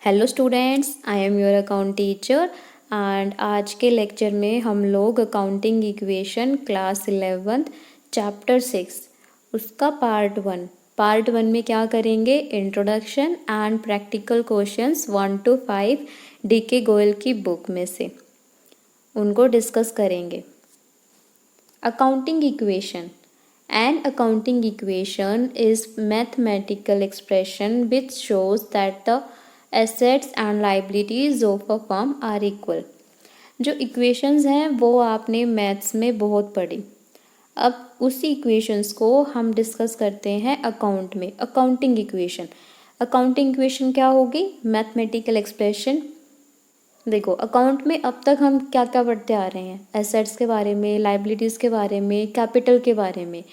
Hello students, I am your account teacher and आज के lecture में हम लोग अकाउंटिंग इक्वेशन क्लास 11 चैप्टर 6 उसका पार्ट वन में क्या करेंगे, introduction and practical questions 1 to 5 DK Goyal की बुक में से उनको डिस्कस करेंगे। Accounting equation An accounting equation is mathematical expression which shows that the assets and liabilities of a firm are equal। जो इक्वेशंस हैं वो आपने मैथ्स में बहुत पढ़ी। अब उसी इक्वेशंस को हम डिस्कस करते हैं अकाउंट में। अकाउंटिंग इक्वेशन क्या होगी? Mathematical expression. देखो, अकाउंट में अब तक हम क्या क्या पढ़ते आ रहे हैं, एसेट्स के बारे में, लाइबिलिटीज़ के बारे में, कैपिटल के बारे में।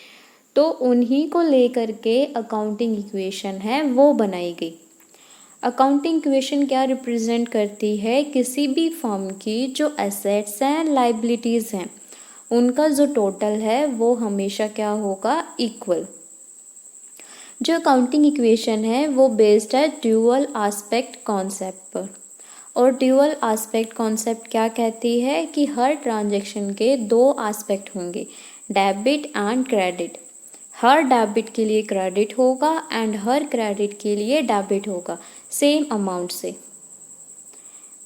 तो उन्हीं को लेकर के अकाउंटिंग इक्वेशन है वो बनाई गई। अकाउंटिंग इक्वेशन क्या रिप्रेजेंट करती है? किसी भी फर्म की जो एसेट्स हैं, लाइबिलिटीज़ हैं, उनका जो टोटल है वो हमेशा क्या होगा? इक्वल। जो अकाउंटिंग इक्वेशन है वो बेस्ड है ड्यूअल आस्पेक्ट कॉन्सेप्ट पर। और ड्यूअल आस्पेक्ट कॉन्सेप्ट क्या कहती है कि हर ट्रांजैक्शन के दो आस्पेक्ट होंगे, debit and credit. Her debit के लिए क्रेडिट होगा एंड हर क्रेडिट के लिए डेबिट होगा सेम अमाउंट से।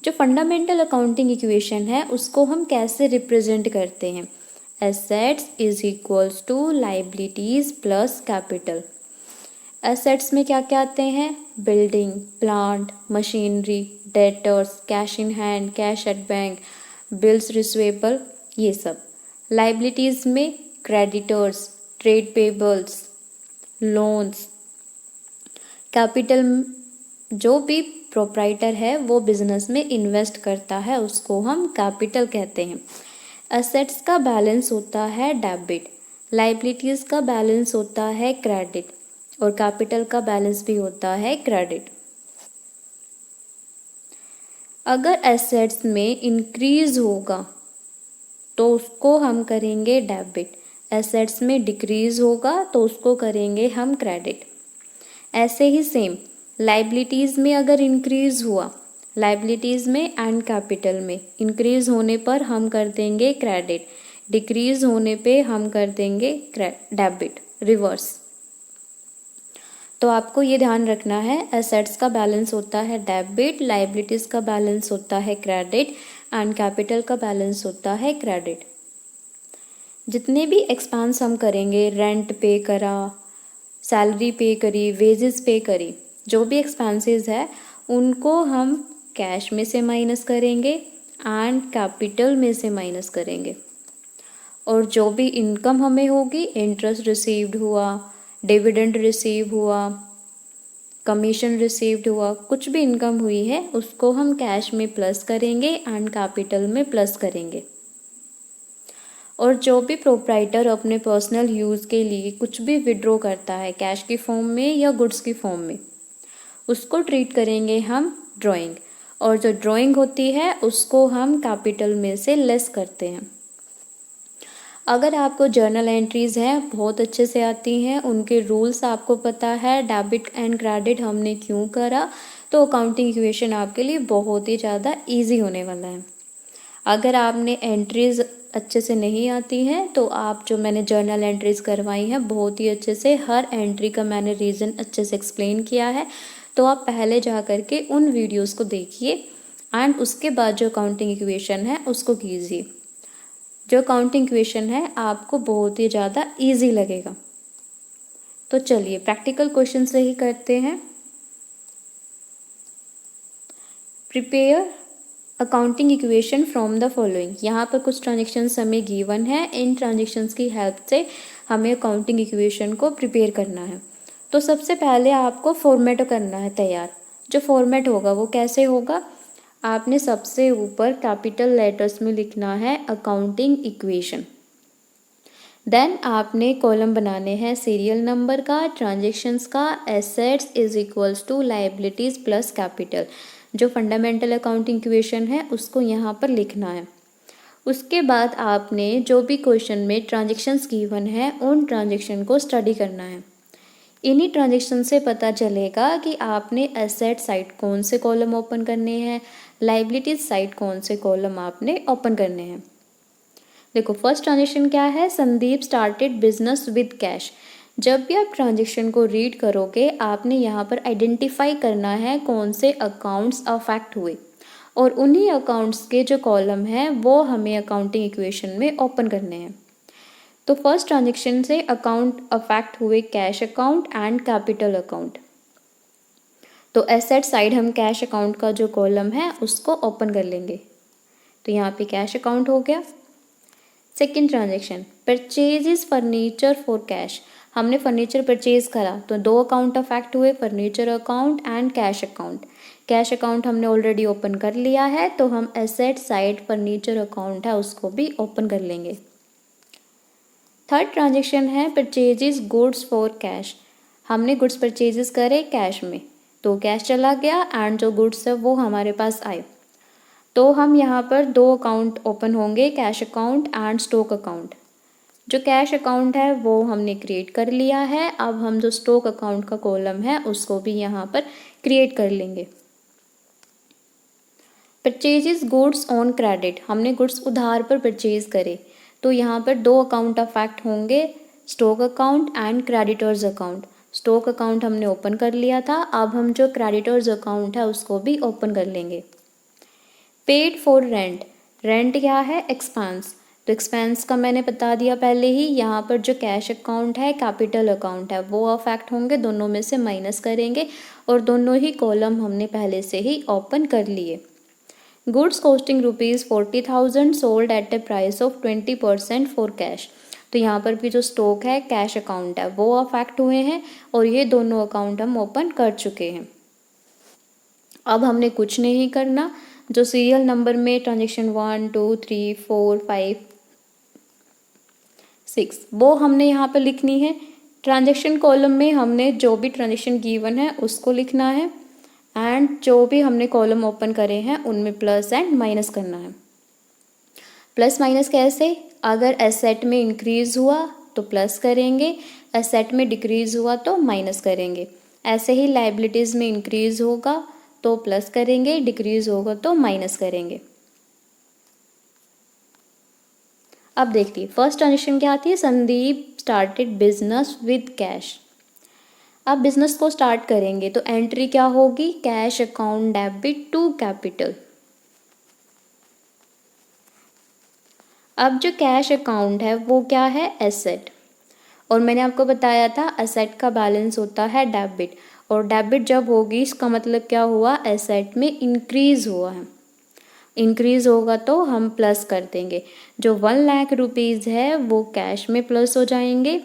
जो फंडामेंटल अकाउंटिंग इक्वेशन है उसको हम कैसे रिप्रेजेंट करते हैं? Assets is equals to liabilities plus capital. Assets में क्या क्या आते हैं? Building, plant, machinery, debtors, cash in hand, cash at bank, bills receivable, ये सब। लाइबिलिटीज में creditors, trade payables, loans. Capital, जो भी प्रोप्राइटर है वो बिजनेस में इन्वेस्ट करता है उसको हम कैपिटल कहते हैं। एसेट्स का बैलेंस होता है डेबिट, लाइबिलिटीज का बैलेंस होता है क्रेडिट और कैपिटल का बैलेंस भी होता है क्रेडिट। अगर एसेट्स में इंक्रीज होगा तो उसको हम करेंगे डेबिट, एसेट्स में डिक्रीज होगा तो उसको करेंगे हम क्रेडिट। ऐसे ही सेम लाइबिलिटीज़ में अगर इंक्रीज हुआ, लाइबिलिटीज़ में एंड कैपिटल में इंक्रीज होने पर हम कर देंगे क्रेडिट, डिक्रीज होने पे हम कर देंगे डेबिट, रिवर्स। तो आपको ये ध्यान रखना है, एसेट्स का बैलेंस होता है डेबिट, लाइबिलिटीज़ का बैलेंस होता है क्रेडिट एंड कैपिटल का बैलेंस होता है क्रेडिट। जितने भी एक्सपेंस हम करेंगे, रेंट पे करा, सैलरी पे करी, वेजेस पे करी, जो भी एक्सपेंसेस है उनको हम कैश में से माइनस करेंगे एंड कैपिटल में से माइनस करेंगे। और जो भी इनकम हमें होगी, इंटरेस्ट रिसीव्ड हुआ, डिविडेंड रिसीव हुआ, कमीशन रिसीव्ड हुआ, कुछ भी इनकम हुई है उसको हम कैश में प्लस करेंगे एंड कैपिटल में प्लस करेंगे। और जो भी प्रोप्राइटर अपने पर्सनल यूज़ के लिए कुछ भी विड्रॉ करता है कैश की फॉर्म में या गुड्स की फॉर्म में, उसको ट्रीट करेंगे हम ड्राइंग। और जो ड्राइंग होती है उसको हम कैपिटल में से लेस करते हैं। अगर आपको जर्नल एंट्रीज़ हैं बहुत अच्छे से आती हैं, उनके रूल्स आपको पता है, डेबिट एंड क्रेडिट हमने क्यों करा, तो अकाउंटिंग इक्वेशन आपके लिए बहुत ही ज़्यादा इजी होने वाला है। अगर आपने एंट्रीज़ अच्छे से नहीं आती हैं तो आप जो मैंने जर्नल एंट्रीज़ करवाई हैं बहुत ही अच्छे से, हर एंट्री का मैंने रीज़न अच्छे से एक्सप्लेन किया है, तो आप पहले जा कर के उन वीडियोस को देखिए एंड उसके बाद जो अकाउंटिंग इक्वेशन है उसको कीजिए। जो अकाउंटिंग इक्वेशन है आपको बहुत ही ज़्यादा ईजी लगेगा। तो चलिए प्रैक्टिकल क्वेश्चन से ही करते हैं। Prepare accounting equation from the following. यहाँ पर कुछ ट्रांजेक्शन्स हमें गिवन है, इन ट्रांजेक्शन्स की हेल्प से हमें अकाउंटिंग इक्वेशन को प्रिपेयर करना है। तो सबसे पहले आपको फॉर्मेट करना है तैयार। जो फॉर्मेट होगा वो कैसे होगा? आपने सबसे ऊपर कैपिटल लेटर्स में लिखना है अकाउंटिंग इक्वेशन। देन आपने कॉलम बनाने हैं सीरियल नंबर का, ट्रांजेक्शन्स का, assets is equals to liabilities plus capital. जो फंडामेंटल अकाउंटिंग इक्वेशन है उसको यहाँ पर लिखना है। उसके बाद आपने जो भी क्वेश्चन में ट्रांजेक्शन्स गिवन है उन ट्रांजेक्शन को स्टडी करना है। इन्हीं ट्रांजेक्शन से पता चलेगा कि आपने एसेट साइड कौन से कॉलम ओपन करने हैं, लाइबिलिटीज साइड कौन से कॉलम आपने ओपन करने हैं। देखो फर्स्ट ट्रांजेक्शन क्या है, Sandeep started business with cash. जब भी आप ट्रांजेक्शन को रीड करोगे आपने यहाँ पर आइडेंटिफाई करना है कौन से अकाउंट्स अफेक्ट हुए और उन्हीं अकाउंट्स के जो कॉलम हैं वो हमें अकाउंटिंग इक्वेशन में ओपन करने हैं। तो फर्स्ट ट्रांजेक्शन से अकाउंट अफेक्ट हुए cash account and capital account. तो एसेट साइड हम कैश अकाउंट का जो कॉलम है उसको ओपन कर लेंगे। तो यहाँ पे कैश अकाउंट हो गया। Second transaction purchase furniture for cash. हमने फर्नीचर परचेज करा तो दो अकाउंट अफेक्ट हुए, furniture account and cash account. Cash account हमने ऑलरेडी ओपन कर लिया है तो हम एसेट साइड फर्नीचर अकाउंट है उसको भी ओपन कर लेंगे। थर्ड ट्रांजेक्शन है परचेजेस गुड्स फॉर कैश। हमने गुड्स परचेजेस करे कैश में तो कैश चला गया एंड जो गुड्स है वो हमारे पास आए। तो हम यहाँ पर दो अकाउंट ओपन होंगे, cash account and stock account. जो कैश अकाउंट है वो हमने क्रिएट कर लिया है। अब हम जो स्टॉक अकाउंट का कॉलम है उसको भी यहाँ पर क्रिएट कर लेंगे। Purchases goods on credit. हमने गुड्स उधार पर परचेज करे तो यहाँ पर दो अकाउंट अफेक्ट होंगे, stock account and creditors account. Stock account हमने ओपन कर लिया था, अब हम जो क्रेडिटर्स अकाउंट है उसको भी ओपन कर लेंगे। Paid for rent. रेंट क्या है, एक्सपेंस। तो एक्सपेंस का मैंने बता दिया पहले ही। यहाँ पर जो कैश अकाउंट है कैपिटल अकाउंट है वो अफेक्ट होंगे, दोनों में से माइनस करेंगे और दोनों ही कॉलम हमने पहले से ही ओपन कर लिए। Goods costing ₹40,000 sold at A price of 20% for cash. तो यहाँ पर भी जो स्टॉक है कैश अकाउंट है वो अफेक्ट हुए हैं और ये दोनों अकाउंट हम ओपन कर चुके हैं। अब हमने कुछ नहीं करना, जो सीरियल नंबर में ट्रांजेक्शन 1 2 3 4 5 6 वो हमने यहाँ पर लिखनी है। ट्रांजेक्शन कॉलम में हमने जो भी ट्रांजेक्शन गिवन है उसको लिखना है एंड जो भी हमने कॉलम ओपन करे हैं उनमें प्लस एंड माइनस करना है। प्लस माइनस कैसे, अगर एसेट में इंक्रीज हुआ तो प्लस करेंगे, एसेट में डिक्रीज हुआ तो माइनस करेंगे। ऐसे ही लाइबिलिटीज़ में इंक्रीज होगा तो प्लस करेंगे, डिक्रीज होगा तो माइनस करेंगे। अब देखिए फर्स्ट ट्रांजेक्शन क्या आती है, Sandeep started business with cash. अब बिजनेस को स्टार्ट करेंगे तो एंट्री क्या होगी, cash account debit to capital. अब जो कैश अकाउंट है वो क्या है, एसेट। और मैंने आपको बताया था एसेट का बैलेंस होता है डेबिट, और डेबिट जब होगी इसका मतलब क्या हुआ, एसेट में इंक्रीज हुआ है। इंक्रीज होगा तो हम प्लस कर देंगे। जो 1 लाख रुपीज़ है वो कैश में प्लस हो जाएंगे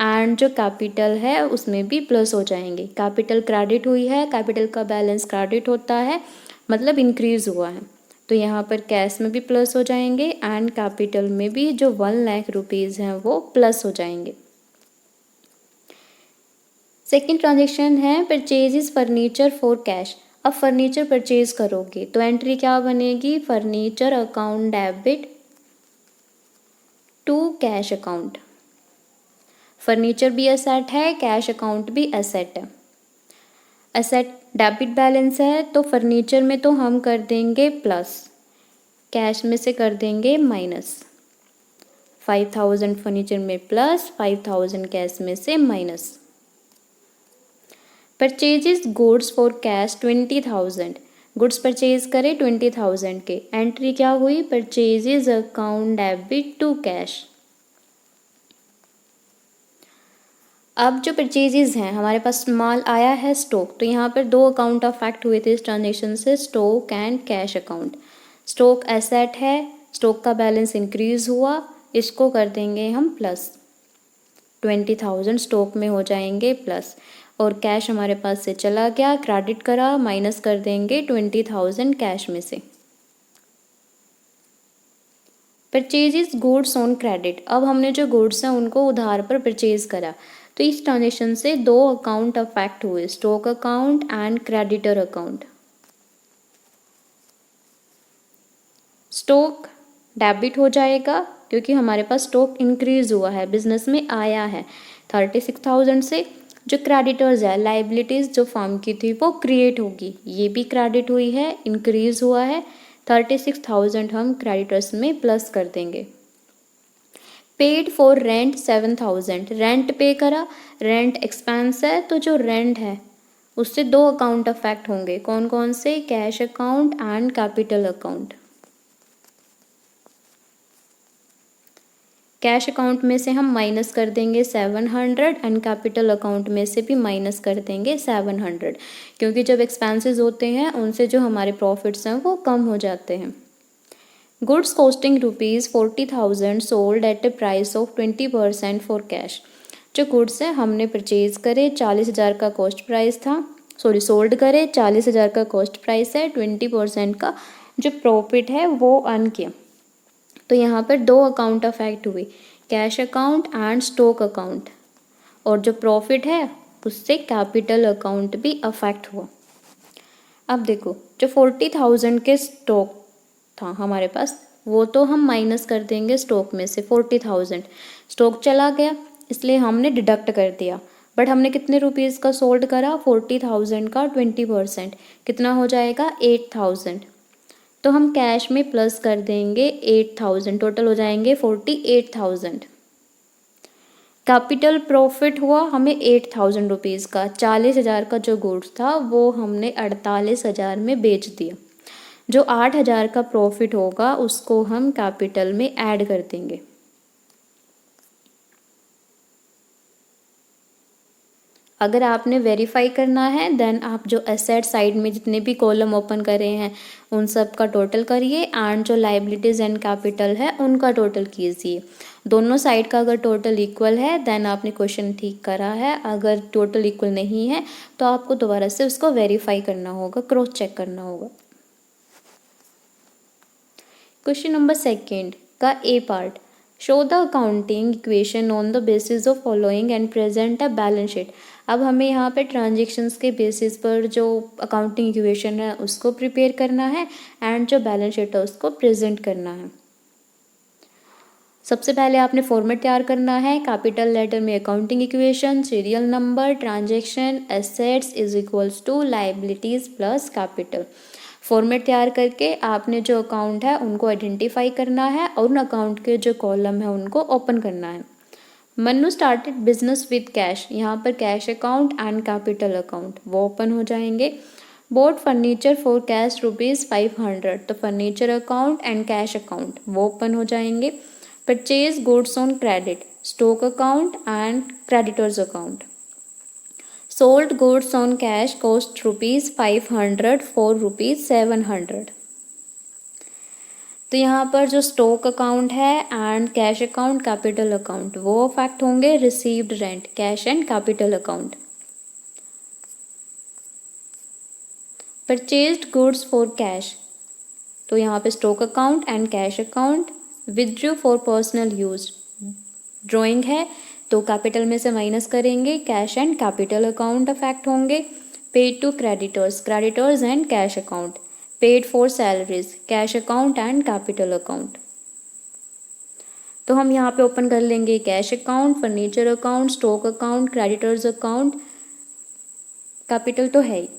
एंड जो कैपिटल है उसमें भी प्लस हो जाएंगे। कैपिटल क्रेडिट हुई है, कैपिटल का बैलेंस क्रेडिट होता है मतलब इंक्रीज हुआ है, तो यहाँ पर कैश में भी प्लस हो जाएंगे एंड कैपिटल में भी जो 1 लाख रुपीज़ हैं वो प्लस हो जाएंगे। सेकेंड ट्रांजेक्शन है परचेजेस फर्नीचर फॉर कैश। अब फर्नीचर परचेज करोगे तो एंट्री क्या बनेगी, furniture account debit to cash account. Furniture भी एसेट है, कैश अकाउंट भी एसेट है। एसेट डेबिट बैलेंस है तो फर्नीचर में तो हम कर देंगे प्लस, कैश में से कर देंगे माइनस। 5,000 फर्नीचर में प्लस, 5,000 कैश में से minus. Purchases goods for cash 20,000। Goods purchase करे 20,000 के, एंट्री क्या हुई, purchases account debit to cash. अब जो परचेजेस हैं हमारे पास माल आया है स्टॉक, तो यहाँ पर दो अकाउंट अफेक्ट हुए थे इस ट्रांजेक्शन से, stock and cash account. Stock asset है, स्टॉक का बैलेंस इंक्रीज हुआ, इसको कर देंगे हम प्लस, 20,000 स्टॉक में हो जाएंगे प्लस, और कैश हमारे पास से चला गया, क्रेडिट करा, माइनस कर देंगे 20,000 कैश में से। Purchases goods on credit. अब हमने जो गुड्स हैं उनको उधार पर परचेज करा, तो इस ट्रांजेक्शन से दो अकाउंट अफेक्ट हुए, stock account and creditor account. Stock debit हो जाएगा क्योंकि हमारे पास स्टॉक इंक्रीज हुआ है, बिजनेस में आया है 36,000 से, जो क्रेडिटर्स है, लाइबिलिटीज़ जो फर्म की थी वो क्रिएट होगी, ये भी क्रेडिट हुई है, इंक्रीज हुआ है। 36,000 हम क्रेडिटर्स में प्लस कर देंगे। पेड फॉर रेंट 7,000, रेंट पे करा, रेंट एक्सपेंस है, तो जो रेंट है उससे दो अकाउंट अफेक्ट होंगे, कौन कौन से, cash account and capital account. Cash account में से हम माइनस कर देंगे 700 एंड कैपिटल अकाउंट में से भी माइनस कर देंगे 700, क्योंकि जब एक्सपेंसेस होते हैं उनसे जो हमारे प्रॉफिट्स हैं वो कम हो जाते हैं। Goods costing ₹40,000 sold at a price of 20% for cash. जो गुड्स है हमने परचेज करे, 40,000 का कॉस्ट प्राइस था, सोल्ड करे, 40,000 का कॉस्ट प्राइस है, 20% का जो प्रॉफिट है वो अर्न किया। तो यहाँ पर दो अकाउंट अफेक्ट हुए, cash account and stock account, और जो प्रॉफिट है उससे कैपिटल अकाउंट भी अफेक्ट हुआ। अब देखो, जो 40,000 के स्टॉक था हमारे पास, वो तो हम माइनस कर देंगे स्टॉक में से 40,000, स्टॉक चला गया इसलिए हमने डिडक्ट कर दिया। बट हमने कितने रुपीज़ का सोल्ड करा, 40,000 का 20%, कितना हो जाएगा 8,000। तो हम कैश में प्लस कर देंगे 8,000, टोटल हो जाएंगे 48,000। कैपिटल प्रॉफिट हुआ हमें 8,000 रुपीज़ का, 40,000 का जो गुड्स था वो हमने 48,000 में बेच दिया। जो 8,000 का प्रॉफिट होगा उसको हम कैपिटल में ऐड कर देंगे। अगर आपने वेरीफाई करना है देन आप जो एसेट साइड में जितने भी कॉलम ओपन करे हैं उन सब का टोटल करिए, एंड जो लाइबिलिटीज़ एंड कैपिटल है उनका टोटल कीजिए। दोनों साइड का अगर टोटल इक्वल है देन आपने क्वेश्चन ठीक करा है, अगर टोटल इक्वल नहीं है तो आपको दोबारा से उसको वेरीफाई करना होगा, क्रॉस चेक करना होगा। क्वेश्चन नंबर 2 का A part, show the accounting equation on the basis of following and present a balance sheet. अब हमें यहाँ पे ट्रांजेक्शन्स के बेसिस पर जो अकाउंटिंग इक्वेशन है उसको प्रिपेयर करना है एंड जो बैलेंस शीट है उसको प्रेजेंट करना है। सबसे पहले आपने फॉर्मेट तैयार करना है, कैपिटल लेटर में accounting equation, serial number, transaction, assets is equals to liabilities plus capital. Format तैयार करके आपने जो अकाउंट है उनको आइडेंटिफाई करना है और उन अकाउंट के जो कॉलम है उनको ओपन करना है। Mannu started business with cash, यहाँ पर cash account and capital account वो ओपन हो जाएंगे। बोट फर्नीचर फॉर कैश ₹500, तो furniture account and cash account वो ओपन हो जाएंगे। Purchase goods on credit, stock account and creditors account. Sold goods on cash cost ₹500 for ₹700। तो यहाँ पर जो स्टॉक अकाउंट है and cash account, capital account वो अफेक्ट होंगे। Received rent, cash and capital account. Purchased goods for cash, तो यहाँ पे stock account and cash account. Withdrew for personal use, drawing है तो कैपिटल में से माइनस करेंगे, cash and capital account affect होंगे। Paid to creditors, creditors and cash account. Paid for salaries, cash account and capital account. तो हम यहाँ पे ओपन कर लेंगे cash account, furniture account, stock account, creditors account, capital तो है ही।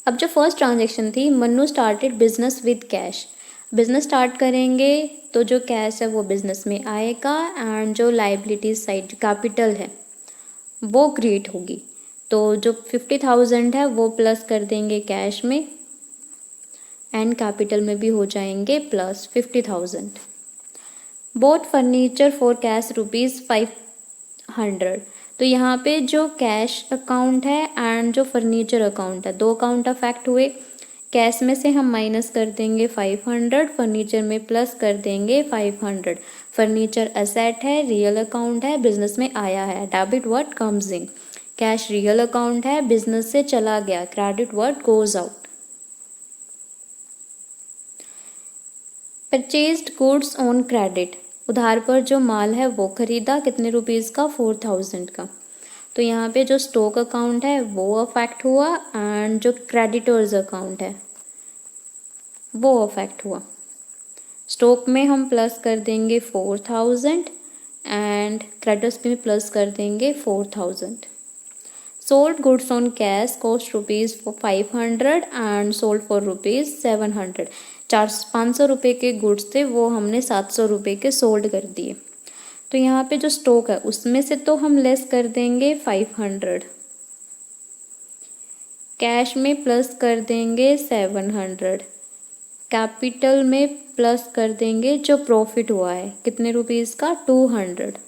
अब जो फर्स्ट ट्रांजेक्शन थी, Mannu started business with cash, business start करेंगे तो जो कैश है वो बिजनेस में आएगा एंड जो लाइबिलिटीज साइड कैपिटल है वो क्रिएट होगी। तो जो 50,000 है वो प्लस कर देंगे कैश में एंड कैपिटल में भी हो जाएंगे plus 50,000। Boat furniture for cash ₹500, तो यहाँ पे जो कैश अकाउंट है एंड जो फर्नीचर अकाउंट है दो अकाउंट अफेक्ट हुए। कैश में से हम माइनस कर देंगे 500, फर्नीचर में प्लस कर देंगे 500। फर्नीचर एसेट है, रियल अकाउंट है, बिजनेस में आया है, debit word comes in. Cash real account है, बिजनेस से चला गया, credit word goes out. Purchased goods on credit, उधार पर जो माल है वो खरीदा, कितने रुपीज़ का, 4,000 का। तो यहाँ पे जो स्टॉक अकाउंट है वो अफेक्ट हुआ एंड जो क्रेडिटर्स अकाउंट है वो अफेक्ट हुआ। स्टॉक में हम प्लस कर देंगे 4,000 एंड क्रेडिटर्स पे भी प्लस कर देंगे 4000। Sold goods on cash cost rupees 500 and sold for rupees 700। 500 रुपये के गुड्स थे वो हमने 700 रुपये के सोल्ड कर दिए। तो यहाँ पे जो स्टॉक है उसमें से तो हम लेस कर देंगे 500, कैश में प्लस कर देंगे 700, कैपिटल में प्लस कर देंगे जो प्रॉफिट हुआ है कितने रुपीज़ का 200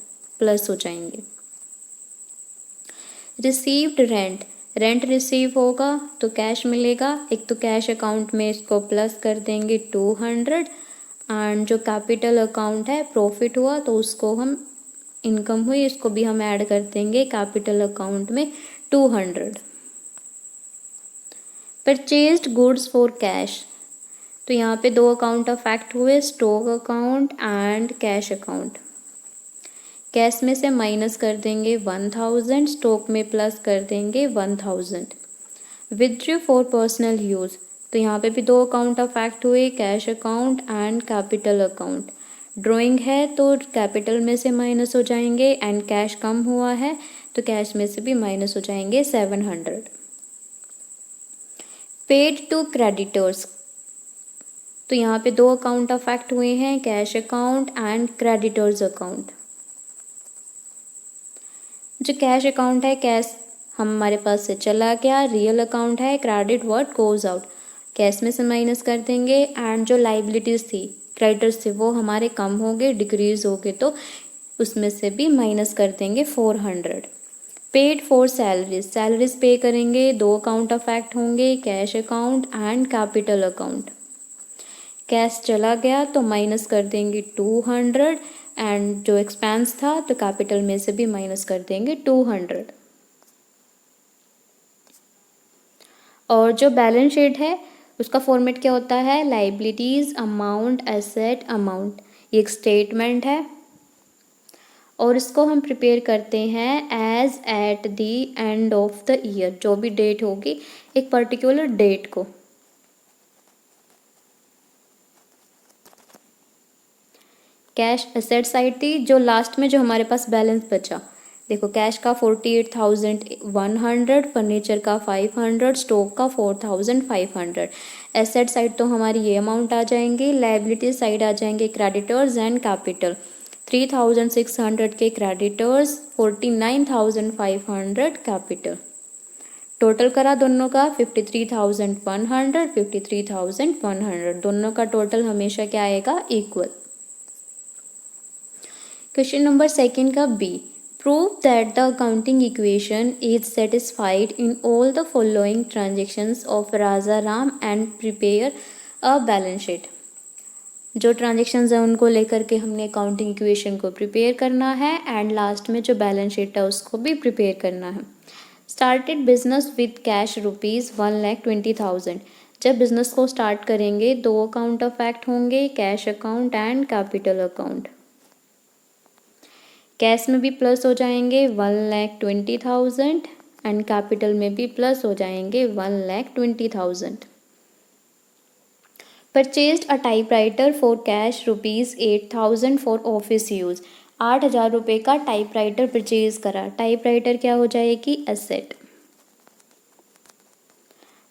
प्लस हो जाएंगे। रिसीव्ड रेंट, रेंट रिसीव होगा तो कैश मिलेगा, एक तो कैश अकाउंट में इसको प्लस कर देंगे 200 एंड जो कैपिटल अकाउंट है प्रॉफिट हुआ तो उसको हम इनकम हुई इसको भी हम ऐड कर देंगे कैपिटल अकाउंट में 200। परचेज्ड गुड्स फॉर कैश, तो यहाँ पे दो अकाउंट अफेक्ट हुए, stock account and cash account. Cash में से माइनस कर देंगे 1000, स्टॉक में प्लस कर देंगे 1000। विथड्रॉ फॉर पर्सनल यूज़, तो यहाँ पे भी दो अकाउंट अफेक्ट हुए, cash account and capital account. Drawing है तो कैपिटल में से माइनस हो जाएंगे एंड कैश कम हुआ है तो कैश में से भी माइनस हो जाएंगे 700। पेड टू क्रेडिटर्स, तो यहाँ पे दो अकाउंट अफेक्ट हुए हैं, cash account and creditors account. जो कैश अकाउंट है कैश हमारे पास से चला गया, रियल अकाउंट है credit what goes out, cash में से माइनस कर देंगे एंड जो लाइबिलिटीज़ थी क्रेडिटर्स थे वो हमारे कम हो गए डिक्रीज हो गए तो उसमें से भी माइनस कर देंगे 400। पेड फॉर सैलरीज, सैलरीज पे करेंगे, दो अकाउंट अफेक्ट होंगे, cash account and capital account. Cash चला गया तो माइनस कर देंगे 200 एंड जो एक्सपेंस था तो कैपिटल में से भी माइनस कर देंगे 200। और जो बैलेंस शीट है उसका फॉर्मेट क्या होता है, लाइबिलिटीज़ अमाउंट एसेट अमाउंट, ये एक स्टेटमेंट है और इसको हम प्रिपेयर करते हैं as at the end of the year, जो भी डेट होगी एक पर्टिकुलर डेट को। कैश एसेट साइड थी, जो लास्ट में जो हमारे पास बैलेंस बचा, देखो कैश का 48,100, फर्नीचर का 500, स्टॉक का 4,500। एसेट साइड तो हमारी ये अमाउंट आ जाएंगी, लाइबिलिटी साइड आ जाएंगे क्रेडिटर्स एंड कैपिटल। 3,600 के क्रेडिटर्स, 49,500 कैपिटल। टोटल करा दोनों का 53,100, 53,100, दोनों का टोटल हमेशा क्या आएगा, इक्वल। क्वेश्चन नंबर सेकंड का B, prove that the accounting equation is satisfied in all the following transactions of Raja Ram and prepare a balance sheet. जो ट्रांजेक्शन्स हैं उनको लेकर के हमने अकाउंटिंग इक्वेशन को प्रिपेयर करना है एंड लास्ट में जो बैलेंस शीट है उसको भी प्रिपेयर करना है। Started business with cash rupees 1,20,000, जब बिजनेस को स्टार्ट करेंगे दो अकाउंट अफेक्ट होंगे, cash account and capital account. Cash में भी प्लस हो जाएंगे 1,20,000 एंड कैपिटल में भी प्लस हो जाएंगे 1,20,000। Purchased a typewriter for cash rupees 8,000 for office use, 8,000 रुपये का टाइपराइटर परचेज करा। टाइपराइटर क्या हो जाएगी, एसेट।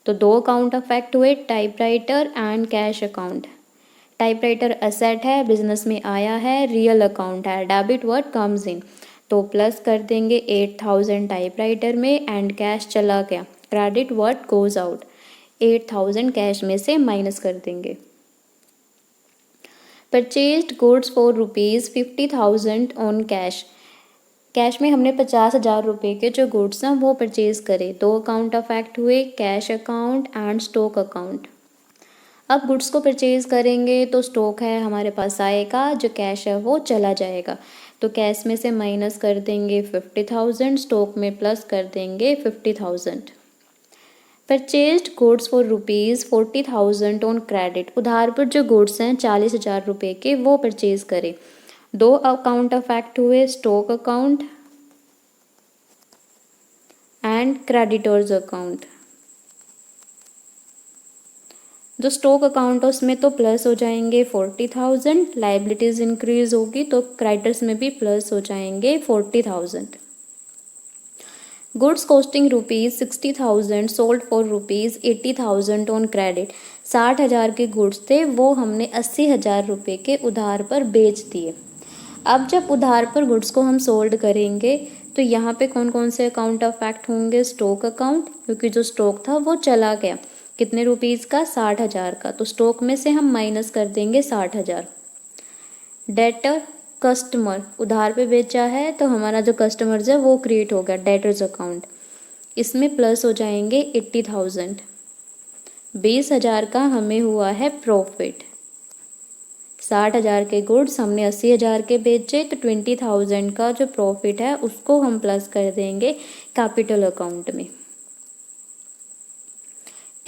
तो दो अकाउंट अफेक्ट हुए, typewriter and cash account. Typewriter asset है, बिजनेस में आया है, रियल अकाउंट है, डेबिट वर्ड कम्स इन, तो प्लस कर देंगे 8,000 टाइपराइटर में एंड कैश चला गया, credit word goes out, 8,000 cash में से माइनस कर देंगे। Purchased goods for rupees 50,000 on cash, cash में हमने 50,000 रुपये के जो गुड्स हैं वो परचेज करे। दो अकाउंट अफेक्ट हुए, cash account and stock account. अब गुड्स को परचेज करेंगे तो स्टॉक है हमारे पास आएगा, जो कैश है वो चला जाएगा, तो कैश में से माइनस कर देंगे 50,000, स्टॉक में प्लस कर देंगे 50,000। Purchased goods for rupees 40,000 on credit, उधार पर जो गुड्स हैं 40,000 रुपये के वो परचेज करें। दो अकाउंट अफेक्ट हुए, stock account and creditors account. जो स्टॉक अकाउंट है उसमें तो प्लस हो जाएंगे 40,000, लाइबिलिटीज़ इंक्रीज होगी तो क्रेडिटर्स में भी प्लस हो जाएंगे 40,000। Goods costing ₹60,000 sold for ₹80,000 on credit. 60,000 के गुड्स थे, वो हमने 80,000 रुपये के उधार पर बेच दिए। अब जब उधार पर गुड्स को हम सोल्ड करेंगे तो यहाँ पे कौन कौन से अकाउंट अफेक्ट होंगे? स्टॉक अकाउंट, क्योंकि जो स्टॉक था वो चला गया। कितने रुपीज़ का? 60,000 का, तो स्टॉक में से हम माइनस कर देंगे 60,000। डेटर, कस्टमर, उधार पे बेचा है तो हमारा जो कस्टमर्स है वो क्रिएट हो गया डेटर्स अकाउंट, इसमें प्लस हो जाएंगे 80,000। 20,000 का हमें हुआ है प्रॉफिट। 60,000 के गुड्स हमने 80,000 के बेचे तो 20,000 का जो प्रॉफिट है उसको हम प्लस कर देंगे कैपिटल अकाउंट में।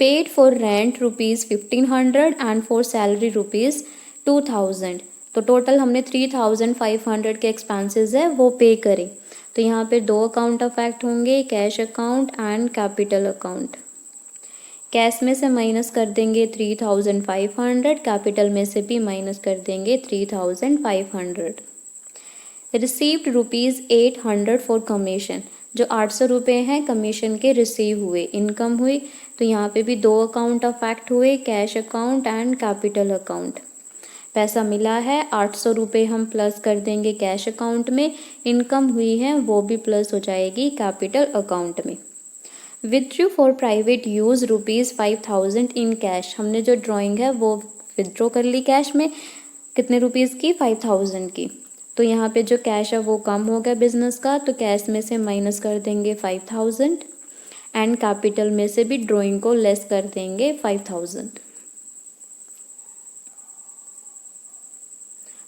Paid for rent ₹1,500 and for salary ₹2,000, तो टोटल हमने 3,500 के एक्सपेंसेस है वो पे करें। तो यहाँ पे दो अकाउंट अफेक्ट होंगे, cash account and capital account. Cash में से माइनस कर देंगे 3,500, कैपिटल में से भी माइनस कर देंगे 3,500। रिसीव्ड ₹800 फॉर कमीशन, जो 800 रुपये हैं कमीशन के रिसीव हुए, इनकम हुई। तो यहाँ पे भी दो अकाउंट अफेक्ट हुए, cash account and capital account. पैसा मिला है 800 रुपये, हम प्लस कर देंगे कैश अकाउंट में, इनकम हुई है वो भी प्लस हो जाएगी कैपिटल अकाउंट में। Withdrew for private use ₹5,000 in cash, हमने जो ड्राइंग है वो विथड्रॉ कर ली कैश में, कितने रुपीज़ की? 5,000 की। तो यहाँ पे जो कैश है वो कम हो गया बिजनेस का, तो कैश में से माइनस कर देंगे 5,000 एंड कैपिटल में से भी ड्राइंग को लेस कर देंगे 5,000।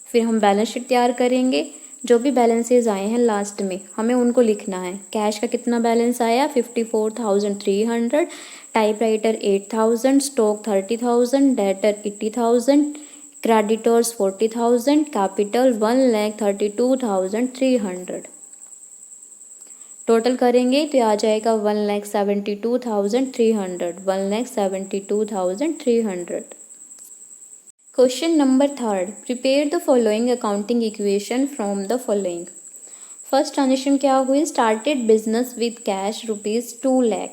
फिर हम बैलेंस शीट तैयार करेंगे। जो भी बैलेंसेस आए हैं लास्ट में हमें उनको लिखना है। कैश का कितना बैलेंस आया? 54,300, typewriter 8,000, stock 30,000, debtor 80,000, creditors 40,000, capital 1,32,300। Total करेंगे तो आ जाएगा 1,72,300, 1,72,300। Question number 3, prepare the following accounting equation from the following. First transaction क्या हुई? Started business with cash ₹2 lakh.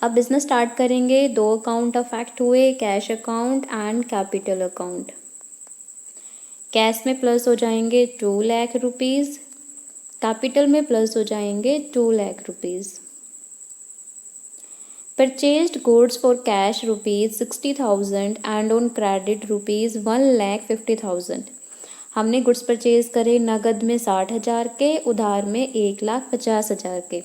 अब बिजनेस स्टार्ट करेंगे, दो अकाउंट अफेक्ट हुए, cash account and capital account. Cash में प्लस हो जाएंगे 2 लाख रुपीज़, कैपिटल में प्लस हो जाएंगे 2 lakh rupees. Purchased goods for cash ₹60,000 and on credit ₹1,50,000। हमने गुड्स परचेज करे नगद में 60,000 के, उधार में 1,50,000 के।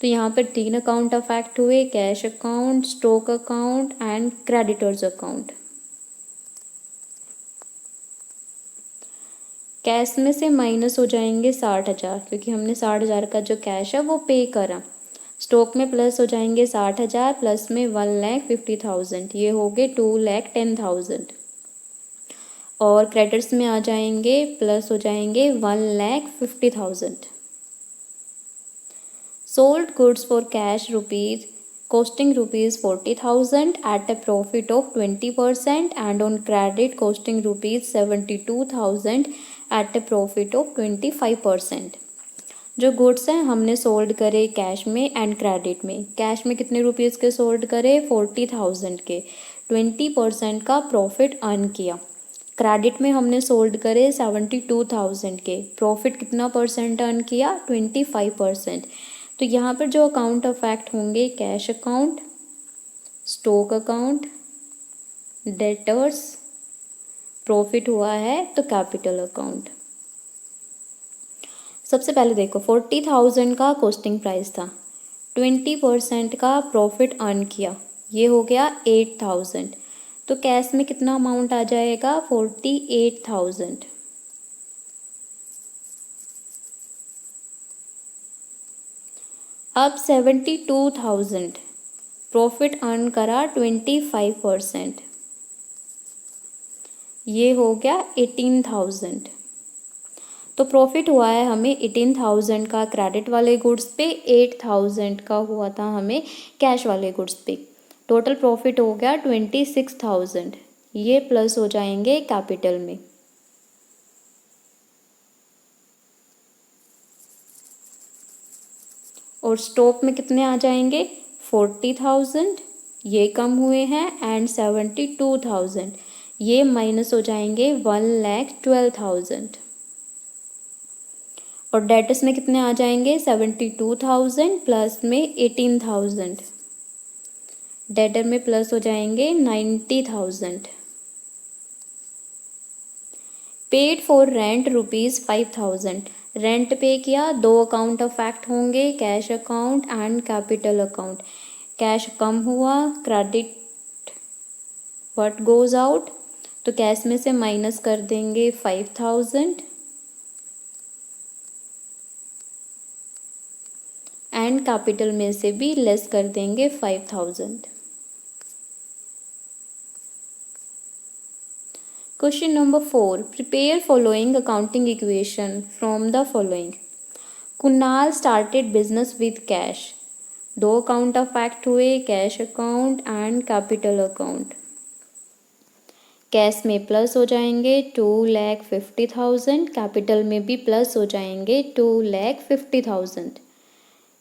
तो यहाँ पर तीन अकाउंट अफेक्ट हुए, cash account, stock account and creditors account. Cash में से माइनस हो जाएंगे 60,000, क्योंकि हमने 60,000 का जो कैश है वो पे करा। स्टॉक में प्लस हो जाएंगे 60,000, प्लस में 1,50,000, ये हो गए 2,10,000। और क्रेडिटर्स में आ जाएंगे, प्लस हो जाएंगे 1,50,000। Sold goods for cash costing ₹40,000 at a profit of 20% and on credit costing ₹72,000 at a profit of 25%। जो गुड्स हैं हमने सोल्ड करे कैश में एंड क्रेडिट में। कैश में कितने रुपीज़ के सोल्ड करे? 40,000 के, 20% का प्रॉफिट अर्न किया। क्रेडिट में हमने सोल्ड करे 72,000 के, प्रॉफिट कितना परसेंट अर्न किया? 25%। तो यहाँ पर जो अकाउंट अफेक्ट होंगे, cash account, stock account, debtors, profit हुआ है तो कैपिटल अकाउंट। सबसे पहले देखो 40,000 का कॉस्टिंग प्राइस था, 20% का प्रॉफिट अर्न किया, ये हो गया 8,000। तो कैश में कितना अमाउंट आ जाएगा? 48,000। अब 72,000 प्रॉफिट अर्न करा 25%, ये हो गया 18,000। तो प्रॉफिट हुआ है हमें 18,000 का क्रेडिट वाले गुड्स पे, 8,000 का हुआ था हमें कैश वाले गुड्स पे। टोटल प्रॉफिट हो गया 26,000, ये प्लस हो जाएंगे कैपिटल में। और स्टॉक में कितने आ जाएंगे 40,000, ये कम हुए हैं, एंड 72,000 ये माइनस हो जाएंगे 1,12,000। और डेटर्स में कितने आ जाएंगे 72,000 प्लस में 18,000, डेटर में प्लस हो जाएंगे 90,000। Paid for rent ₹5,000, rent pay किया। दो अकाउंट ऑफ फैक्ट होंगे, cash account and capital account. Cash कम हुआ, क्रेडिट व्हाट गोज आउट, तो कैश में से माइनस कर देंगे 5,000 एंड कैपिटल में से भी लेस कर देंगे 5,000। Question number 4, prepare following accounting equation from the following. Kunal started business with cash, दो अकाउंट ऑफ फैक्ट हुए, cash account and capital account. Cash में प्लस हो जाएंगे 2,50,000, कैपिटल में भी प्लस हो जाएंगे 2,50,000।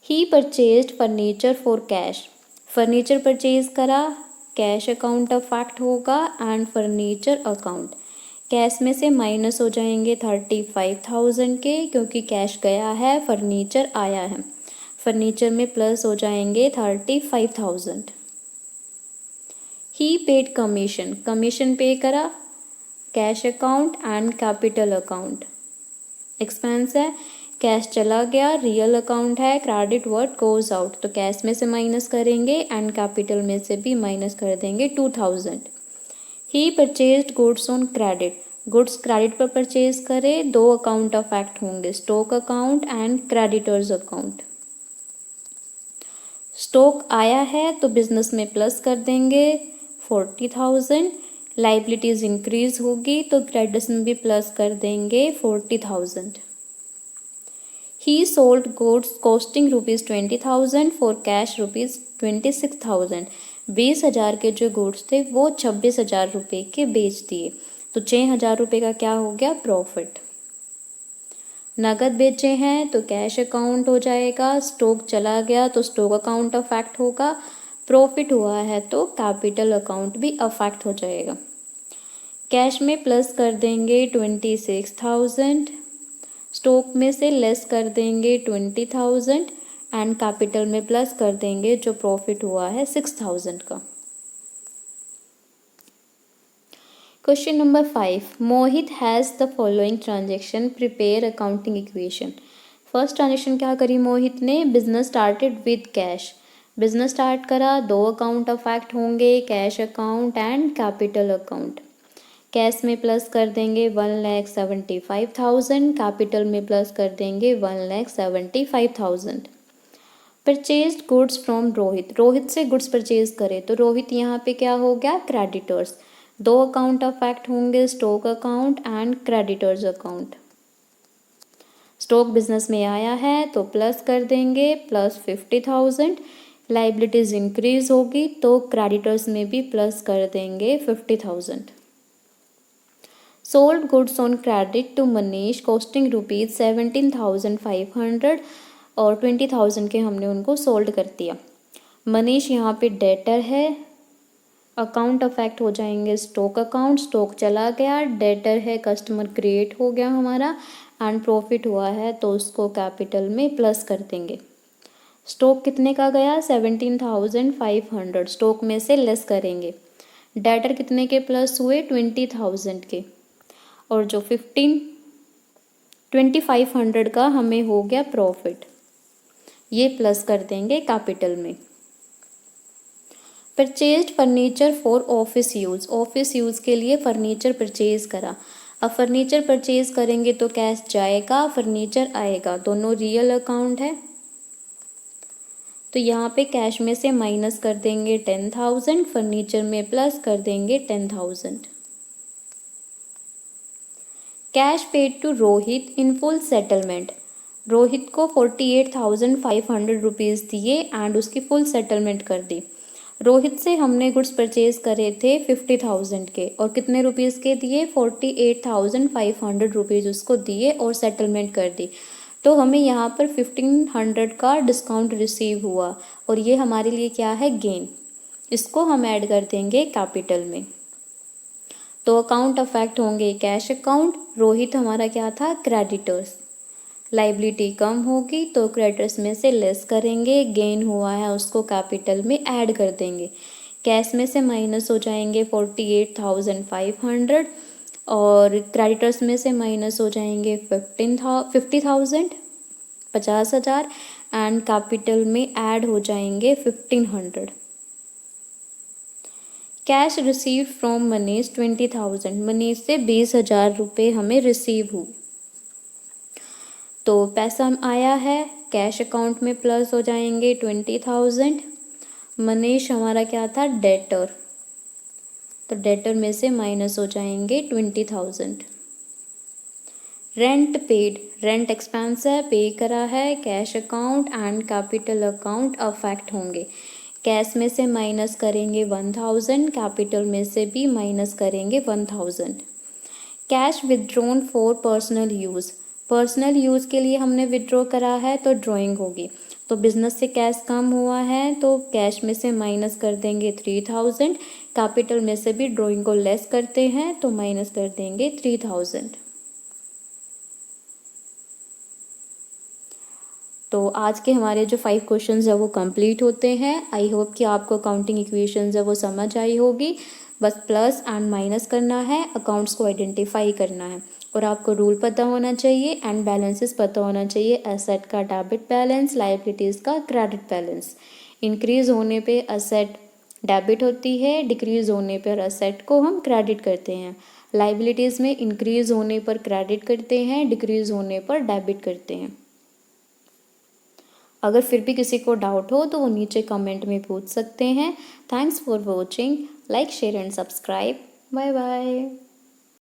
ही purchased furniture for cash, furniture purchase करा, कैश अकाउंट ऑफ फैक्ट होगा एंड फर्नीचर अकाउंट। कैश में से माइनस हो जाएंगे 35,000 के, क्योंकि कैश गया है, फर्नीचर आया है। फर्नीचर में प्लस हो जाएंगे 35,000। ही पेड कमीशन, कमीशन पे करा, cash account and capital account. Expense है, कैश चला गया, रियल अकाउंट है, क्रेडिट व्हाट गोज आउट, तो कैश में से माइनस करेंगे एंड कैपिटल में से भी माइनस कर देंगे 2,000। ही purchased goods on credit, goods credit पर परचेज करे, दो अकाउंट ऑफ फैक्ट होंगे, stock account and creditors account. Stock आया है तो बिजनेस में प्लस कर देंगे 40,000, लाइबिलिटीज इंक्रीज होगी तो क्रेडिट्स में भी प्लस कर देंगे 40,000। ही sold goods costing ₹20,000 for cash ₹26,000, 20,000 के जो गुड्स थे वो 26,000 रुपये के बेच दिए, तो 6,000 रुपये का क्या हो गया प्रॉफिट। नगद बेचे हैं तो कैश अकाउंट हो जाएगा, स्टॉक चला गया तो स्टॉक अकाउंट अफेक्ट होगा, प्रॉफिट हुआ है तो कैपिटल अकाउंट भी अफेक्ट हो जाएगा। कैश में प्लस कर देंगे 26,000, स्टॉक में से लेस कर देंगे 20,000 एंड कैपिटल में प्लस कर देंगे जो प्रॉफिट हुआ है 6,000 का। Question number 5, Mohit has the following transaction, prepare accounting equation. First transaction क्या करी मोहित ने, business started with cash, business start करा, दो अकाउंट ऑफ फैक्ट होंगे, cash account and capital account. Cash में प्लस कर देंगे 1,75,000, कैपिटल में प्लस कर देंगे 1,75,000। Purchased goods from Rohit, Rohit से गुड्स परचेज करे तो रोहित यहाँ पे क्या हो गया क्रेडिटर्स, दो अकाउंट ऑफ फैक्ट होंगे, stock account and creditors account. Stock business में आया है तो प्लस कर देंगे +50,000, लाइबिलिटीज इंक्रीज होगी तो क्रेडिटर्स में भी प्लस कर देंगे 50,000। Sold goods on credit to Manish costing ₹17,500 और 20,000 के हमने उनको सोल्ड कर दिया। मनीष यहाँ पे डेटर है, अकाउंट अफेक्ट हो जाएंगे स्टॉक अकाउंट, स्टॉक चला गया, डेटर है कस्टमर क्रिएट हो गया हमारा एंड प्रॉफिट हुआ है तो उसको कैपिटल में प्लस कर देंगे। स्टॉक कितने का गया 17,500, स्टॉक में से लेस करेंगे। डेटर कितने के प्लस हुए 20,000 के, और जो 2,500 का हमें हो गया प्रॉफिट, ये प्लस कर देंगे कैपिटल में। Purchased furniture for office use, office use के लिए फर्नीचर परचेज करा। अब फर्नीचर परचेज करेंगे तो कैश जाएगा, फर्नीचर आएगा, दोनों रियल अकाउंट है तो यहाँ पे कैश में से माइनस कर देंगे 10,000, फर्नीचर में प्लस कर देंगे 10,000। Cash paid to Rohit in full settlement, Rohit को 48,500 रुपीज़ दिए एंड उसकी फुल सेटलमेंट कर दी। रोहित से हमने गुड्स परचेज करे थे 50,000 के और कितने रुपीज़ के दिए 48,500 रुपीज़ उसको दिए और सेटलमेंट कर दी। तो हमें यहाँ पर 1500 का डिस्काउंट रिसीव हुआ और ये हमारे लिए क्या है, गेन। इसको हम ऐड कर देंगे कैपिटल में। तो अकाउंट अफेक्ट होंगे कैश अकाउंट, रोहित हमारा क्या था, क्रेडिटर्स। लाइबिलिटी कम होगी तो क्रेडिटर्स में से लेस करेंगे, गेन हुआ है उसको कैपिटल में ऐड कर देंगे। कैश में से माइनस हो जाएंगे 48,500 और क्रेडिटर्स में से माइनस हो जाएंगे 50,000 50,000 एंड कैपिटल में ऐड हो जाएंगे 1500। Cash receive from Manish 20,000, Manish से 20,000 रुपये हमें रिसीव हुए। तो पैसा आया है, कैश अकाउंट में प्लस हो जाएंगे 20,000। मनीष हमारा क्या था, डेटर, तो डेटर में से माइनस हो जाएंगे 20,000। रेंट पेड, रेंट एक्सपेंस है, पे करा है, cash account and capital account affect होंगे। कैश में से माइनस करेंगे 1000, कैपिटल में से भी माइनस करेंगे 1000। Cash withdrawn for personal use, personal use के लिए हमने विड्रॉ करा है तो ड्राइंग होगी। तो बिजनेस से कैश कम हुआ है तो कैश में से माइनस कर देंगे 3000, कैपिटल में से भी ड्राइंग को लेस करते हैं तो माइनस कर देंगे 3000। तो आज के हमारे जो 5 क्वेश्चंस है वो कंप्लीट होते हैं। आई होप कि आपको अकाउंटिंग इक्वेशंस है वो समझ आई होगी। बस प्लस एंड माइनस करना है, अकाउंट्स को आइडेंटिफाई करना है और आपको रूल पता होना चाहिए एंड बैलेंसेस पता होना चाहिए। एसेट का डेबिट बैलेंस, लाइबिलिटीज़ का क्रेडिट बैलेंस। इंक्रीज़ होने पे एसेट डेबिट होती है, डिक्रीज़ होने पर एसेट को हम क्रेडिट करते हैं। लाइबिलिटीज़ में इंक्रीज़ होने पर क्रेडिट करते हैं, डिक्रीज़ होने पर डेबिट करते हैं। अगर फिर भी किसी को डाउट हो तो वो नीचे कमेंट में पूछ सकते हैं। Thanks for watching, like share and subscribe. Bye bye.